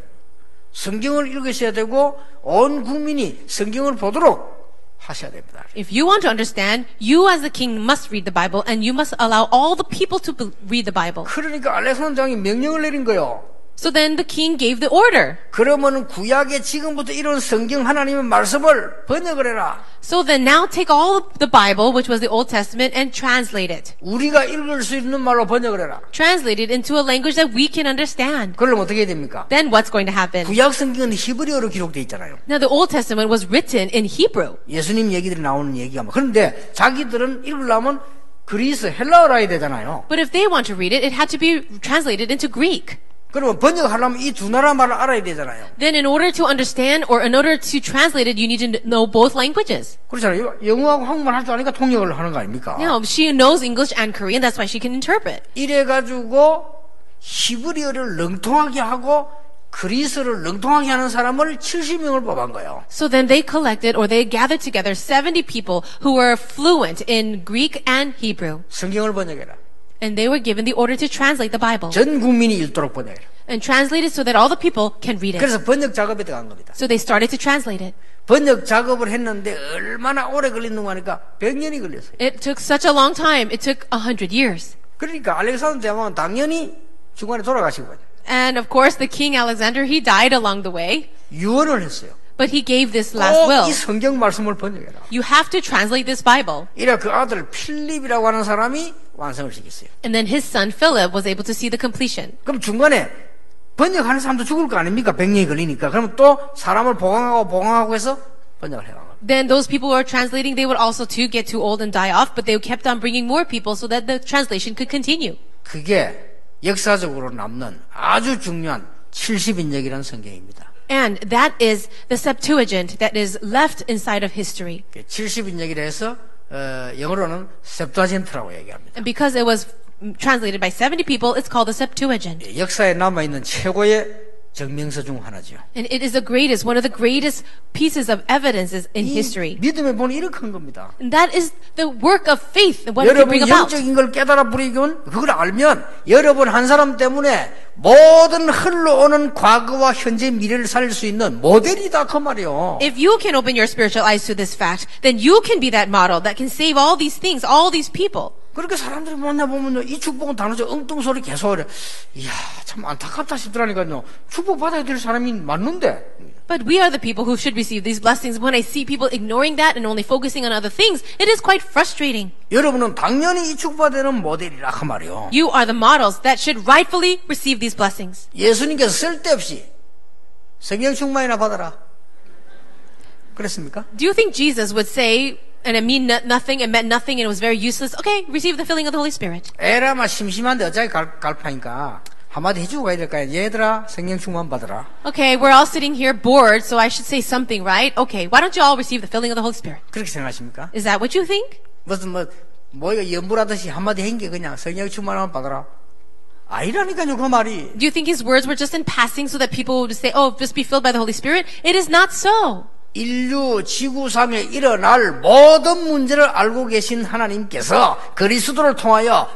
성경을 읽으셔야 되고 온 국민이 성경을 보도록 하셔야 됩니다. If you want to understand, you as the king must read the Bible and you must allow all the people to read the Bible. 그러니까 알렉산더 왕이 명령을 내린 거예요. So then the king gave the order. 그러면은 구약에 지금부터 이런 성경 하나님의 말씀을 번역을 해라. So then now take all the Bible, which was the Old Testament, and translate it. 우리가 읽을 수 있는 말로 번역을 해라. Translate it into a language that we can understand. 그러면 어떻게 해야 됩니까? Then what's going to happen? 구약 성경은 히브리어로 기록되어 있잖아요. Now the Old Testament was written in Hebrew. 예수님 얘기들이 나오는 얘기가 뭐. 그런데 자기들은 읽으려면 그리스 헬라어로 해야 되잖아요. But if they want to read it, it had to be translated into Greek. 그러면 번역하려면 이 두 나라 말을 알아야 되잖아요. Then in order to understand or in order to translate it, you need to know both languages. 그렇잖아요. 영어하고 한국말 할 줄 아니까 통역을 하는 거 아닙니까? Now, she knows English and Korean, that's why she can interpret. 이래가지고 히브리어를 능통하게 하고 그리스를 능통하게 하는 사람을 70명을 뽑은 거예요. So then they collected or they gathered together 70 people who were fluent in Greek and Hebrew. 성경을 번역해라. And they were given the order to translate the Bible. 전 국민이 읽도록 번역해라. And translate it so that all the people can read it. 그래서 번역 작업에 들어간 겁니다. So they started to translate it. 번역 작업을 했는데 얼마나 오래 걸리는가 하니까 100년이 걸렸어요. It took such a long time. It took 100 years. 그러니까 알렉산더 대왕은 당연히 중간에 돌아가시고 And of course, the King Alexander, he died along the way. 유언을 했어요. But he gave this last 꼭 will. 이 성경 말씀을 번역해라. You have to translate this Bible. 이래 그 아들 필립이라고 하는 사람이 완성을 시켰어요. And then his son Philip was able to see the completion. 그럼 중간에 번역하는 사람도 죽을 거 아닙니까? 100년이 걸리니까. 그러면 또 사람을 보강하고 해서 번역을 해요. Then those people who are translating, they would also too get too old and die off, but they kept on bringing more people so that the translation could continue. 그게 역사적으로 남는 아주 중요한 70인역이라는 성경입니다. And that is the Septuagint that is left inside of history. 70인역이라 해서 영어로는 septuagin트라고 얘기합니다. And because it was translated by 70 people, it's called the Septuagint. 역사에 남아있는 최고의 증명서 중 하나죠. And it is the greatest, one of the greatest pieces of evidences in history. 믿음의 본이 이렇게 큰 겁니다. And that is the work of faith, what it can bring 여러분이 about. 영적인 걸 깨달아 버리면 그걸 알면 여러분 한 사람 때문에 모든 흘러오는 과거와 현재 미래를 살릴 수 있는 모델이다 그 말이요. If you can open your spiritual eyes to this fact, then you can be that model that can save all these things, all these people. 그렇게 사람들이 만나보면요, 이 축복은 단어죠. 엉뚱소리 계속 하래. 이야, 참 안타깝다 싶더라니까요. 축복 받아야 될 사람이 맞는데. But we are the people who should receive these blessings. When I see people ignoring that and only focusing on other things, it is quite frustrating. 여러분은 당연히 이 축복받아야 되는 모델이라 그 말이요. You are the models that should rightfully receive these blessings. 예수님께서 쓸데없이 성령 충만이나 받아라. 그랬습니까? Do you think Jesus would say, and it mean nothing, it meant nothing, and it was very useless? Okay, receive the filling of the Holy Spirit. 에라마 심심한데 어차피 갈파니까 한마디 해주고 가야 될까요? 얘들아 성령 충만 받아라. Okay, we're all sitting here bored, so I should say something, right? Okay, why don't you all receive the filling of the Holy Spirit? 그렇게 생각하십니까? Is that what you think? 무슨 이거 연불하듯이 한마디 한 게 그냥 성령 충만만 받아라. 아니라니까요 그 말이. Do you think his words were just in passing so that people would say, oh, just be filled by the Holy Spirit? It is not so. 인류 지구상에 일어날 모든 문제를 알고 계신 하나님께서 그리스도를 통하여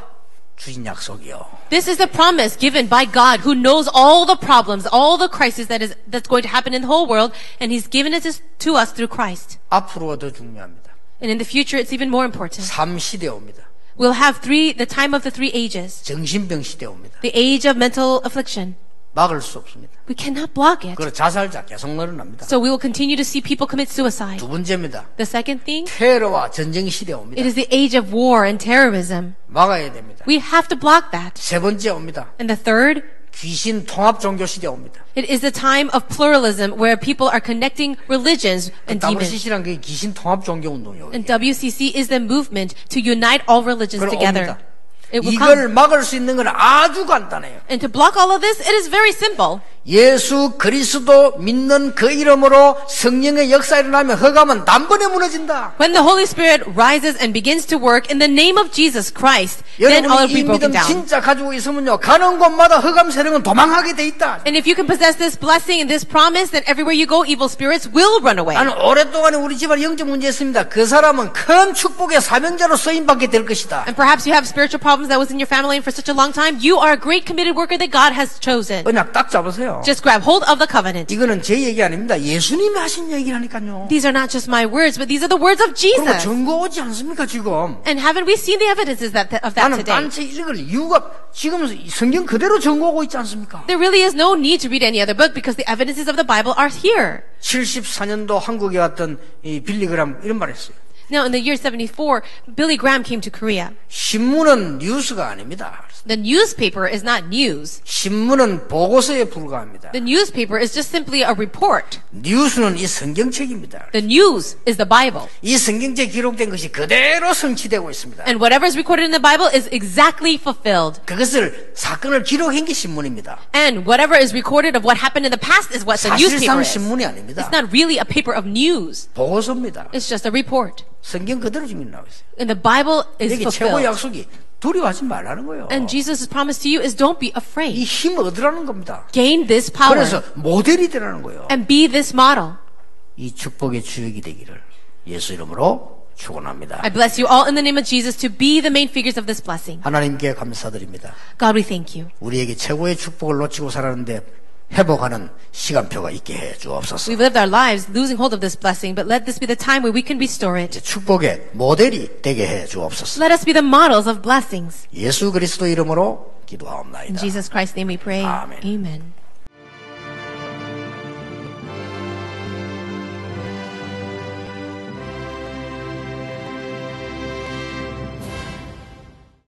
주신 약속이요. This is the promise given by God who knows all the problems, all the crises that's going to happen in the whole world, and he's given it to us through Christ. 앞으로가 더 중요합니다. And in the future, it's even more important. 3시대 옵니다. We'll have the time of the 3 ages. 정신병 시대 옵니다. The age of mental affliction. 막을 수 없습니다. We cannot block it. 그리고 자살자 계속 늘어납니다. So we will continue to see people commit suicide. 두 번째입니다. The second thing, 테러와 전쟁 시대 옵니다. it is the age of war and terrorism. 막아야 됩니다. We have to block that. 세 번째 옵니다. And the third, 귀신 통합 종교 시대 옵니다. It is a time of pluralism where people are connecting religions and demons. WCC란 게 귀신 통합 종교 운동이에요. And WCC is the movement to unite all religions 그럼 together. 옵니다. It will 이걸 come. 막을 수 있는 건 아주 간단해요. And to block all of this, it is very simple. 예수 그리스도 믿는 그 이름으로 성령의 역사 일어나면 허감은 단번에 무너진다. When the Holy Spirit rises and begins to work in the name of Jesus Christ, then all will 여러분이 be 이 broken 믿음 down. 진짜 가지고 있으면요 가는 곳마다 허감 세력은 도망하게 돼 있다. And if you can possess this blessing and this promise, then everywhere you go, evil spirits will run away. 나는 오랫동안 우리 집안 영적 문제 있습니다. 그 사람은 큰 축복의 사명자로 쓰임받게 될 것이다. And perhaps you have spiritual problems that was in your family and for such a long time, you are a great committed worker that God has chosen. 언약 딱 잡으세요. Just grab hold of the covenant. 이거는 제 얘기 아닙니다. 예수님이 하신 얘기라니까요. These are not just my words, but these are the words of 그리고 Jesus. 증거 오지 않습니까 지금? And haven't we seen the evidences of that 나는 today? 딴 책 읽을 이유가 지금 성경 그대로 증거오고 있지 않습니까? There really is no need to read any other book because the evidences of the Bible are here. 74년도 한국에 왔던 이 빌리그람 이런 말 했어요. Now, in the year 74, Billy Graham came to Korea. 신문은 뉴스가 아닙니다. The newspaper is not news. 신문은 보고서에 불과합니다. The newspaper is just simply a report. 뉴스는 이 성경책입니다. The news is the Bible. 이 성경책에 기록된 것이 그대로 성취되고 있습니다. And whatever is recorded in the Bible is exactly fulfilled. 그것을 사건을 기록한 게 신문입니다. And whatever is recorded of what happened in the past is what the newspaper 사실상 is. 신문이 아닙니다. It's not really a paper of news. 보고서입니다. It's just a report. 성경 그대로 지금 나와 있어요. And the Bible is 여기 최고의 fulfilled. 약속이 두려워하지 말라는 거예요. And Jesus' promise to you is don't be 이 afraid. 힘 얻으라는 겁니다. Gain this power 그래서 모델이 되라는 거예요. and be this model. 이 축복의 주역이 되기를 예수 이름으로 축원합니다. I bless you all in the name of Jesus to be the main figures of this blessing. 하나님께 감사드립니다. God, we thank you. 우리에게 최고의 축복을 놓치고 살았는데 회복하는 시간표가 있게 해 주옵소서. We've lived our lives losing hold of this blessing, but let this be the time where we can restore it. 축복의 모델이 되게 해 주옵소서. Let us be the models of blessings. 예수 그리스도 이름으로 In 기도하옵나이다. Jesus Christ's name we pray. Amen. Amen.